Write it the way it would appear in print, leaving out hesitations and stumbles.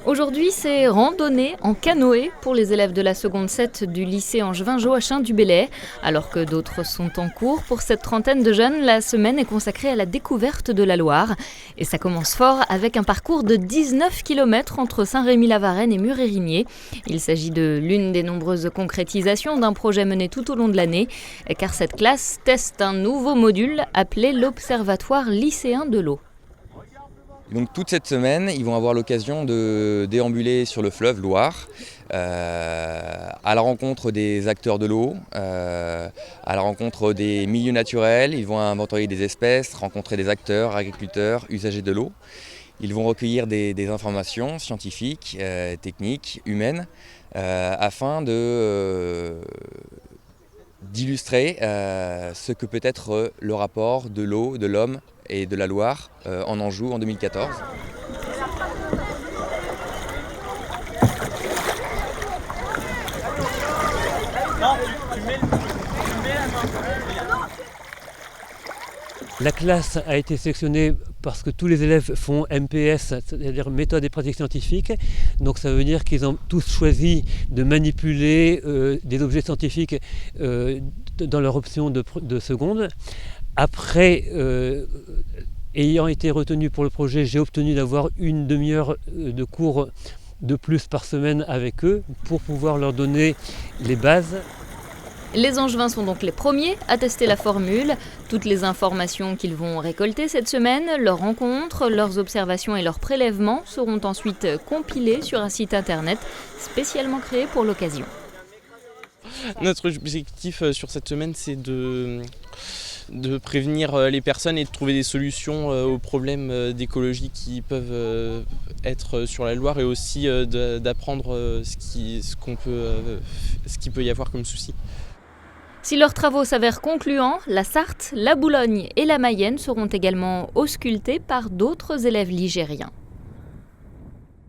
Aujourd'hui, c'est randonnée en canoë pour les élèves de la seconde 7 du lycée Angevin Joachim du Bellay. Alors que d'autres sont en cours, pour cette trentaine de jeunes, la semaine est consacrée à la découverte de la Loire. Et ça commence fort avec un parcours de 19 km entre Saint-Rémy-la-Varenne et Mur-Érigné. Il s'agit de l'une des nombreuses concrétisations d'un projet mené tout au long de l'année, car cette classe teste un nouveau module appelé l'Observatoire lycéen de l'eau. Donc toute cette semaine, ils vont avoir l'occasion de déambuler sur le fleuve Loire, à la rencontre des acteurs de l'eau, à la rencontre des milieux naturels. Ils vont inventorier des espèces, rencontrer des acteurs, agriculteurs, usagers de l'eau. Ils vont recueillir des informations scientifiques, techniques, humaines, afin d'illustrer ce que peut être le rapport de l'eau, de l'homme et de la Loire en Anjou en 2014. La classe a été sélectionnée parce que tous les élèves font MPS, c'est-à-dire méthode et pratique scientifique. Donc ça veut dire qu'ils ont tous choisi de manipuler des objets scientifiques dans leur option de seconde. Après, ayant été retenu pour le projet, j'ai obtenu d'avoir une demi-heure de cours de plus par semaine avec eux pour pouvoir leur donner les bases. Les Angevins sont donc les premiers à tester la formule. Toutes les informations qu'ils vont récolter cette semaine, leurs rencontres, leurs observations et leurs prélèvements seront ensuite compilés sur un site internet spécialement créé pour l'occasion. Notre objectif sur cette semaine, c'est de prévenir les personnes et de trouver des solutions aux problèmes d'écologie qui peuvent être sur la Loire, et aussi d'apprendre ce qu'il peut y avoir comme souci. Si leurs travaux s'avèrent concluants, la Sarthe, la Boulogne et la Mayenne seront également auscultés par d'autres élèves ligériens.